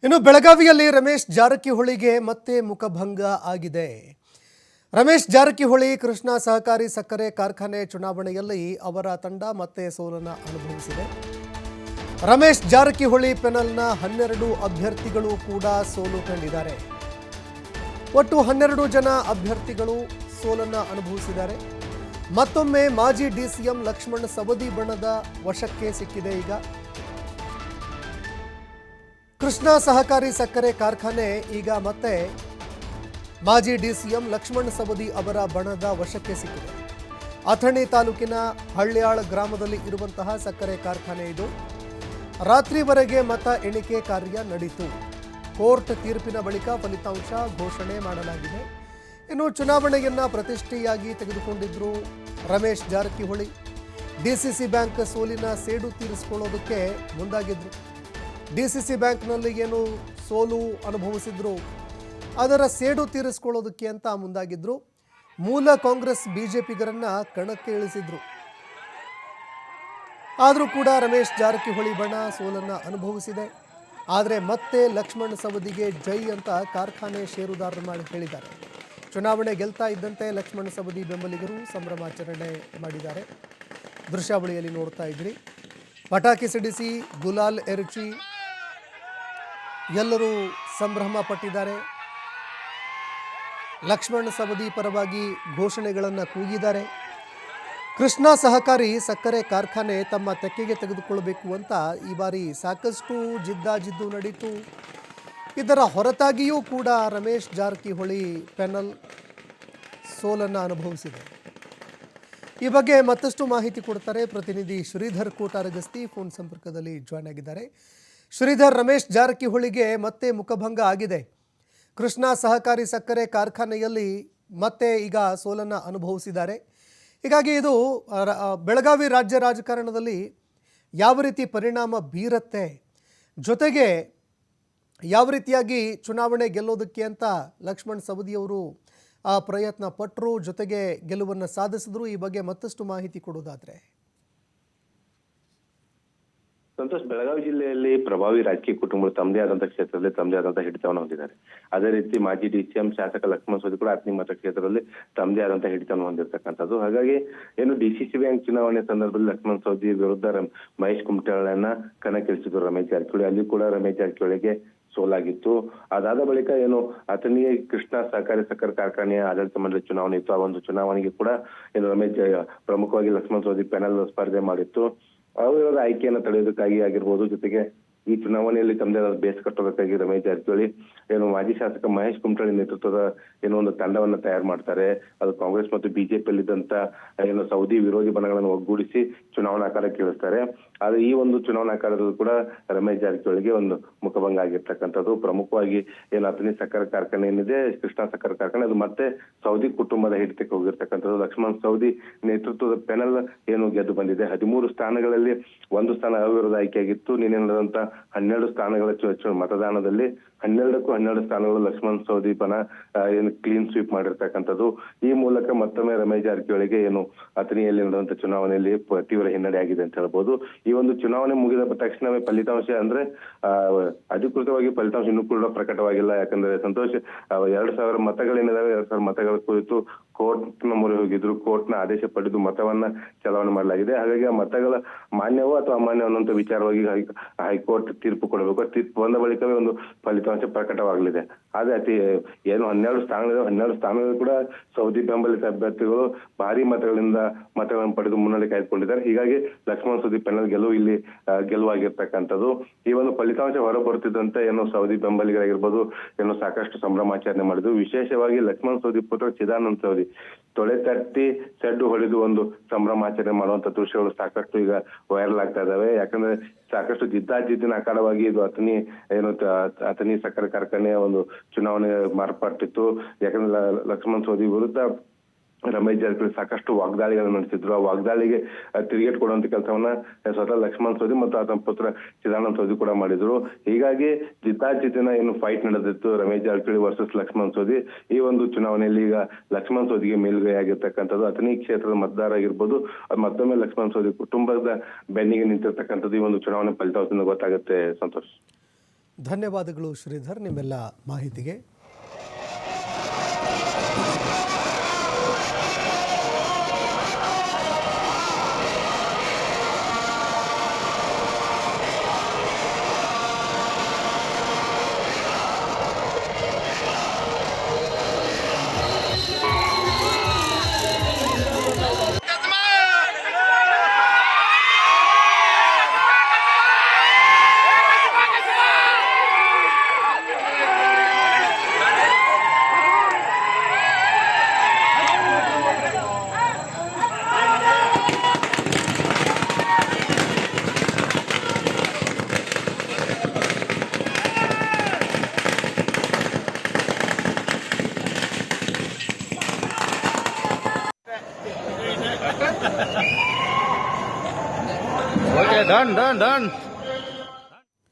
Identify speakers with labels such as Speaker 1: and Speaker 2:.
Speaker 1: ಇನ್ನು ಬೆಳಗಾವಿಯಲ್ಲಿ ರಮೇಶ್ ಜಾರಕಿಹೊಳಿಗೆ ಮತ್ತೆ ಮುಖಭಂಗ ಆಗಿದೆ. ರಮೇಶ್ ಜಾರಕಿಹೊಳಿ ಕೃಷ್ಣ ಸಹಕಾರಿ ಸಕ್ಕರೆ ಕಾರ್ಖಾನೆ ಚುನಾವಣೆಯಲ್ಲಿ ಅವರ ತಂಡ ಮತ್ತೆ ಸೋಲನ್ನು ಅನುಭವಿಸಿದೆ. ರಮೇಶ್ ಜಾರಕಿಹೊಳಿ ಪೆನಲ್ನ 12 ಅಭ್ಯರ್ಥಿಗಳು ಕೂಡ ಸೋಲು ಕಂಡಿದ್ದಾರೆ. ಒಟ್ಟು 12 ಜನ ಅಭ್ಯರ್ಥಿಗಳು ಸೋಲನ್ನು ಅನುಭವಿಸಿದ್ದಾರೆ. ಮತ್ತೊಮ್ಮೆ ಮಾಜಿ ಡಿಸಿಎಂ ಲಕ್ಷ್ಮಣ್ ಸವದಿ ಬಣದ ವಶಕ್ಕೆ ಸಿಕ್ಕಿದೆ. ಈಗ ಕೃಷ್ಣ ಸಹಕಾರಿ ಸಕ್ಕರೆ ಕಾರ್ಖಾನೆ ಈಗ ಮತ್ತೆ ಮಾಜಿ ಡಿಸಿಎಂ ಲಕ್ಷ್ಮಣ್ ಸವದಿ ಅವರ ಬಣದ ವಶಕ್ಕೆ ಸಿಕ್ಕಿದೆ. ಅಥಣಿ ತಾಲೂಕಿನ ಹಳ್ಳ್ಯಾಳ ಗ್ರಾಮದಲ್ಲಿ ಇರುವಂತಹ ಸಕ್ಕರೆ ಕಾರ್ಖಾನೆ ಇದು. ರಾತ್ರಿವರೆಗೆ ಮತ ಎಣಿಕೆ ಕಾರ್ಯ ನಡೆಯಿತು. ಕೋರ್ಟ್ ತೀರ್ಪಿನ ಬಳಿಕ ಫಲಿತಾಂಶ ಘೋಷಣೆ ಮಾಡಲಾಗಿದೆ. ಇನ್ನು ಚುನಾವಣೆಯನ್ನ ಪ್ರತಿಷ್ಠೆಯಾಗಿ ತೆಗೆದುಕೊಂಡಿದ್ರು ರಮೇಶ್ ಜಾರಕಿಹೊಳಿ. ಡಿಸಿಸಿ ಬ್ಯಾಂಕ್ ಸೋಲಿನ ಸೇಡು ತೀರಿಸಿಕೊಳ್ಳೋದಕ್ಕೆ ಮುಂದಾಗಿದ್ರು. ಡಿಸಿಸಿ ಬ್ಯಾಂಕ್ನಲ್ಲಿ ಏನು ಸೋಲು ಅನುಭವಿಸಿದ್ರು ಅದರ ಸೇಡು ತೀರಿಸಿಕೊಳ್ಳೋದಕ್ಕೆ ಅಂತ ಮುಂದಾಗಿದ್ರು. ಮೂಲ ಕಾಂಗ್ರೆಸ್ ಬಿಜೆಪಿಗರನ್ನ ಕಣಕ್ಕೆ ಇಳಿಸಿದ್ರು. ಆದರೂ ಕೂಡ ರಮೇಶ್ ಜಾರಕಿಹೊಳಿ ಬಣ ಸೋಲನ್ನು ಅನುಭವಿಸಿದೆ. ಆದರೆ ಮತ್ತೆ ಲಕ್ಷ್ಮಣ್ ಸವದಿಗೆ ಜೈ ಅಂತ ಕಾರ್ಖಾನೆ ಷೇರುದಾರರು ಮಾಡಿ ಹೇಳಿದ್ದಾರೆ. ಚುನಾವಣೆ ಗೆಲ್ತಾ ಇದ್ದಂತೆ ಲಕ್ಷ್ಮಣ್ ಸವದಿ ಬೆಂಬಲಿಗರು ಸಂಭ್ರಮಾಚರಣೆ ಮಾಡಿದ್ದಾರೆ. ದೃಶ್ಯಾವಳಿಯಲ್ಲಿ ನೋಡ್ತಾ ಇದ್ರಿ. ಪಟಾಕಿ ಸಿಡಿಸಿ ಗುಲಾಲ್ ಎರಚಿ ಎಲ್ಲರೂ ಸಂಭ್ರಮ ಪಟ್ಟಿದ್ದಾರೆ. ಲಕ್ಷ್ಮಣ್ ಸವದಿ ಪರವಾಗಿ ಘೋಷಣೆಗಳನ್ನು ಕೂಗಿದ್ದಾರೆ. ಕೃಷ್ಣ ಸಹಕಾರಿ ಸಕ್ಕರೆ ಕಾರ್ಖಾನೆ ತಮ್ಮ ತೆಕ್ಕೆಗೆ ತೆಗೆದುಕೊಳ್ಳಬೇಕು ಅಂತ ಈ ಬಾರಿ ಸಾಕಷ್ಟು ಜಿದ್ದಾಜಿದ್ದು ನಡೀತು. ಇದರ ಹೊರತಾಗಿಯೂ ಕೂಡ ರಮೇಶ್ ಜಾರಕಿಹೊಳಿ ಪೆನಲ್ ಸೋಲನ್ನು ಅನುಭವಿಸಿದೆ. ಈ ಬಗ್ಗೆ ಮತ್ತಷ್ಟು ಮಾಹಿತಿ ಕೊಡ್ತಾರೆ ಪ್ರತಿನಿಧಿ ಶ್ರೀಧರ್ ಕೋಟಾರಗಸ್ತಿ ಫೋನ್ ಸಂಪರ್ಕದಲ್ಲಿ ಜಾಯ್ನ್ ಆಗಿದ್ದಾರೆ. ಶ್ರೀಧರ್, ರಮೇಶ್ ಜಾರಕಿಹೊಳಿಗೆ ಮತ್ತೆ ಮುಖಭಂಗ ಆಗಿದೆ. ಕೃಷ್ಣ ಸಹಕಾರಿ ಸಕ್ಕರೆ ಕಾರ್ಖಾನೆಯಲ್ಲಿ ಮತ್ತೆ ಈಗ ಸೋಲನ್ನು ಅನುಭವಿಸಿದ್ದಾರೆ. ಹೀಗಾಗಿ ಇದು ಬೆಳಗಾವಿ ರಾಜ್ಯ ರಾಜಕಾರಣದಲ್ಲಿ ಯಾವ ರೀತಿ ಪರಿಣಾಮ ಬೀರುತ್ತೆ, ಜೊತೆಗೆ ಯಾವ ರೀತಿಯಾಗಿ ಚುನಾವಣೆ ಗೆಲ್ಲೋದಕ್ಕೆ ಅಂತ ಲಕ್ಷ್ಮಣ್ ಸವದಿಯವರು ಪ್ರಯತ್ನ ಪಟ್ಟರು, ಜೊತೆಗೆ ಗೆಲುವನ್ನು ಸಾಧಿಸಿದ್ರು, ಈ ಬಗ್ಗೆ ಮತ್ತಷ್ಟು ಮಾಹಿತಿ ಕೊಡೋದಾದ್ರೆ.
Speaker 2: ಸಂತೋಷ್, ಬೆಳಗಾವಿ ಜಿಲ್ಲೆಯಲ್ಲಿ ಪ್ರಭಾವಿ ರಾಜಕೀಯ ಕುಟುಂಬಗಳು ತಮ್ಮದೇ ಆದಂತಹ ಕ್ಷೇತ್ರದಲ್ಲಿ ತಮ್ಮದೇ ಆದಂತಹ ಹಿಡಿತವನ್ನು ಹೊಂದಿದ್ದಾರೆ. ಅದೇ ರೀತಿ ಮಾಜಿ ಡಿಸಿಎಂ ಶಾಸಕ ಲಕ್ಷ್ಮಣ್ ಸವದಿ ಕೂಡ ಅಥಣಿ ಮತಕ್ಷೇತ್ರದಲ್ಲಿ ತಮ್ಮದೇ ಆದಂತಹ ಹಿಡಿತವನ್ನು ಹೊಂದಿರತಕ್ಕಂಥದ್ದು. ಹಾಗಾಗಿ ಏನು ಡಿಸಿಸಿ ಬ್ಯಾಂಕ್ ಚುನಾವಣೆ ಸಂದರ್ಭದಲ್ಲಿ ಲಕ್ಷ್ಮಣ್ ಸವದಿ ವಿರುದ್ಧ ಮಹೇಶ್ ಕುಮಟಳ್ಳಿಯನ್ನ ಕಣಕ್ಕಿಳಿಸಿದ್ರು ರಮೇಶ್ ಜಾರಕಿಹೊಳಿ. ಅಲ್ಲಿ ಕೂಡ ರಮೇಶ್ ಜಾರಕಿಹೊಳಿಗೆ ಸೋಲಾಗಿತ್ತು. ಅದಾದ ಬಳಿಕ ಏನು ಅಥಣಿ ಕೃಷ್ಣ ಸಹಕಾರಿ ಸಕ್ಕರೆ ಕಾರ್ಖಾನೆಯ ಆಡಳಿತ ಮಂಡಳಿ ಚುನಾವಣೆ ಇತ್ತು. ಆ ಒಂದು ಚುನಾವಣೆಗೆ ಕೂಡ ಏನು ರಮೇಶ್ ಪ್ರಮುಖವಾಗಿ ಲಕ್ಷ್ಮಣ್ ಸವದಿ ಪ್ಯಾನಲ್ ಸ್ಪರ್ಧೆ ಮಾಡಿತ್ತು. ಅವರ ಆಯ್ಕೆಯನ್ನು ತಡೆಯೋದಕ್ಕಾಗಿ ಆಗಿರ್ಬೋದು, ಜೊತೆಗೆ ಈ ಚುನಾವಣೆಯಲ್ಲಿ ತಮ್ಮದೇ ಬೇಸ್ ಕಟ್ಟೋದಕ್ಕಾಗಿ ರಮೇಶ್ ಜಾರಕಿಹೊಳಿ ಏನು ಮಾಜಿ ಶಾಸಕ ಮಹೇಶ್ ಕುಮಟಳ್ಳಿ ನೇತೃತ್ವದ ಏನೋ ಒಂದು ತಂಡವನ್ನ ತಯಾರು ಮಾಡ್ತಾರೆ. ಅದು ಕಾಂಗ್ರೆಸ್ ಮತ್ತು ಬಿಜೆಪಿಯಲ್ಲಿದ್ದಂತ ಏನು ಸೌದಿ ವಿರೋಧಿ ಬಣಗಳನ್ನು ಒಗ್ಗೂಡಿಸಿ ಚುನಾವಣಾ ಅಖಾಡಕ್ಕೆ ಇಳಿಸ್ತಾರೆ. ಆದ್ರೆ ಈ ಒಂದು ಚುನಾವಣಾ ಅಖಾಡದಲ್ಲೂ ಕೂಡ ರಮೇಶ್ ಜಾರಕಿಹೊಳಿಗೆ ಒಂದು ಮುಖಭಂಗ ಆಗಿರ್ತಕ್ಕಂಥದ್ದು. ಪ್ರಮುಖವಾಗಿ ಏನು ಅಥಣಿ ಸಕ್ಕರೆ ಕಾರ್ಖಾನೆ ಏನಿದೆ, ಕೃಷ್ಣ ಸಕ್ಕರೆ ಕಾರ್ಖಾನೆ, ಅದು ಮತ್ತೆ ಸೌದಿ ಕುಟುಂಬದ ಹಿಡಿತಕ್ಕೆ ಹೋಗಿರ್ತಕ್ಕಂಥದ್ದು. ಲಕ್ಷ್ಮಣ್ ಸವದಿ ನೇತೃತ್ವದ ಪೆನಲ್ ಏನು ಗೆದ್ದು ಬಂದಿದೆ. 13 ಸ್ಥಾನಗಳಲ್ಲಿ 1 ಸ್ಥಾನ ಅವಿರೋಧ ಆಯ್ಕೆಯಾಗಿತ್ತು. ನಿನ್ನೆ ನಡೆದಂತ 12 ಸ್ಥಾನಗಳ ಮತದಾನದಲ್ಲಿ 12ಕ್ಕೂ 12 ಸ್ಥಾನಗಳು ಲಕ್ಷ್ಮಣ್ ಸವದಿ ಬಣ ಏನು ಕ್ಲೀನ್ ಸ್ವೀಪ್ ಮಾಡಿರ್ತಕ್ಕಂಥದ್ದು. ಈ ಮೂಲಕ ಮತ್ತೊಮ್ಮೆ ರಮೇಶ್ ಜಾರಕಿಹೊಳಿಗೆ ಏನು ಅಥಣಿಯಲ್ಲಿ ನಡೆದಂತ ಚುನಾವಣೆಯಲ್ಲಿ ತೀವ್ರ ಹಿನ್ನಡೆ ಆಗಿದೆ ಅಂತ ಹೇಳ್ಬೋದು. ಈ ಒಂದು ಚುನಾವಣೆ ಮುಗಿದ ತಕ್ಷಣವೇ ಫಲಿತಾಂಶ ಅಂದ್ರೆ ಅಧಿಕೃತವಾಗಿ ಫಲಿತಾಂಶ ಇನ್ನೂ ಕೂಡ ಪ್ರಕಟವಾಗಿಲ್ಲ. ಯಾಕಂದ್ರೆ ಸಂತೋಷ್, 2,000 ಮತಗಳೇನಿದಾವೆ, 2,000 ಮತಗಳ ಕುರಿತು ಕೋರ್ಟ್ನ ಮೊರೆ ಹೋಗಿದ್ರು. ಕೋರ್ಟ್ನ ಆದೇಶ ಪಡೆದು ಮತವನ್ನ ಚಲಾವಣೆ ಮಾಡಲಾಗಿದೆ. ಹಾಗಾಗಿ ಆ ಮತಗಳ ಮಾನ್ಯವೋ ಅಥವಾ ಅಮಾನ್ಯ ಅನ್ನುವಂತ ವಿಚಾರವಾಗಿ ಹೈಕೋರ್ಟ್ ತೀರ್ಪು ಕೊಡಬೇಕು. ತೀರ್ಪು ಬಂದ ಬಳಿಕವೇ ಒಂದು ಫಲಿತಾಂಶ ಪ್ರಕಟವಾಗಲಿದೆ. ಆದ್ರೆ ಏನು 12 ಸ್ಥಾನಗಳಿವೆ, 12 ಸ್ಥಾನಗಳು ಕೂಡ ಸೌದಿ ಬೆಂಬಲಿತ ಅಭ್ಯರ್ಥಿಗಳು ಭಾರಿ ಮತಗಳನ್ನು ಪಡೆದು ಮುನ್ನಡೆ ಕಾಯ್ದುಕೊಂಡಿದ್ದಾರೆ. ಹೀಗಾಗಿ ಲಕ್ಷ್ಮಣ್ ಸವದಿ ಪೆನಲ್ ಇಲ್ಲಿ ಗೆಲುವಾಗಿರ್ತಕ್ಕಂಥದ್ದು. ಈ ಒಂದು ಫಲಿತಾಂಶ ಹೊರಬರುತ್ತಿದ್ದಂತೆ ಏನು ಸೌದಿ ಬೆಂಬಲಿಗರಾಗಿರ್ಬೋದು ಏನು ಸಾಕಷ್ಟು ಸಂಭ್ರಮಾಚರಣೆ ಮಾಡಿದ್ರು. ವಿಶೇಷವಾಗಿ ಲಕ್ಷ್ಮಣ್ ಸವದಿ ಪುತ್ರ ಚಿದಾನಂದ್ ಸವದಿ ತೊಳೆ ತಟ್ಟಿ ಸೆಡ್ಡು ಹೊಡೆದು ಒಂದು ಸಂಭ್ರಮಾಚರಣೆ ಮಾಡುವಂತ ದೃಶ್ಯಗಳು ಸಾಕಷ್ಟು ಈಗ ವೈರಲ್ ಆಗ್ತಾ ಇದಾವೆ. ಯಾಕಂದ್ರೆ ಸಾಕಷ್ಟು ಜಿದ್ದಾಜಿದ್ದಿನ ಅಖಾಡವಾಗಿ ಇದು ಅಥಣಿ ಸಕ್ಕರೆ ಕಾರ್ಖಾನೆಯ ಒಂದು ಚುನಾವಣೆ ಮಾರ್ಪಟ್ಟಿತ್ತು. ಯಾಕಂದ್ರೆ ಲಕ್ಷ್ಮಣ್ ಸವದಿ ವಿರುದ್ಧ ರಮೇಶ್ ಜಾರಕಿಹೊಳಿ ಸಾಕಷ್ಟು ವಾಗ್ದಾಳಿಗಳನ್ನು ನಡೆಸಿದ್ರು. ಆ ವಾಗ್ದಾಳಿಗೆ ತಿರುಗೇಟು ಕೊಡುವಂತ ಕೆಲಸವನ್ನ ಸ್ವತಃ ಲಕ್ಷ್ಮಣ್ ಸವದಿ ಮತ್ತು ಆತನ ಪುತ್ರ ಚಿದಾನಂದ್ ಸವದಿ ಕೂಡ ಮಾಡಿದ್ರು. ಹೀಗಾಗಿ ಜಿದ್ದಾಜಿದ್ದಿನ ಏನು ಫೈಟ್ ನಡೆದಿತ್ತು ರಮೇಶ್ ಜಾರಕಿಹೊಳಿ ವರ್ಸಸ್ ಲಕ್ಷ್ಮಣ್ ಸವದಿ, ಈ ಒಂದು ಚುನಾವಣೆಯಲ್ಲಿ ಈಗ ಲಕ್ಷ್ಮಣ್ ಸವದಿಗೆ ಮೇಲುಗೈ ಆಗಿರ್ತಕ್ಕಂಥದ್ದು. ಅಥಣಿ ಕ್ಷೇತ್ರದ ಮತದಾರ ಆಗಿರ್ಬೋದು, ಮತ್ತೊಮ್ಮೆ ಲಕ್ಷ್ಮಣ್ ಸವದಿ ಕುಟುಂಬದ ಬೆನ್ನಿಗೆ ನಿಂತಿರ್ತಕ್ಕಂಥದ್ದು ಈ ಒಂದು ಚುನಾವಣೆ ಫಲಿತಾಂಶದಿಂದ ಗೊತ್ತಾಗುತ್ತೆ ಸಂತೋಷ್.
Speaker 1: ಧನ್ಯವಾದಗಳು ಶ್ರೀಧರ್ ನಿಮ್ಮೆಲ್ಲ ಮಾಹಿತಿಗೆ.
Speaker 3: Okay, done.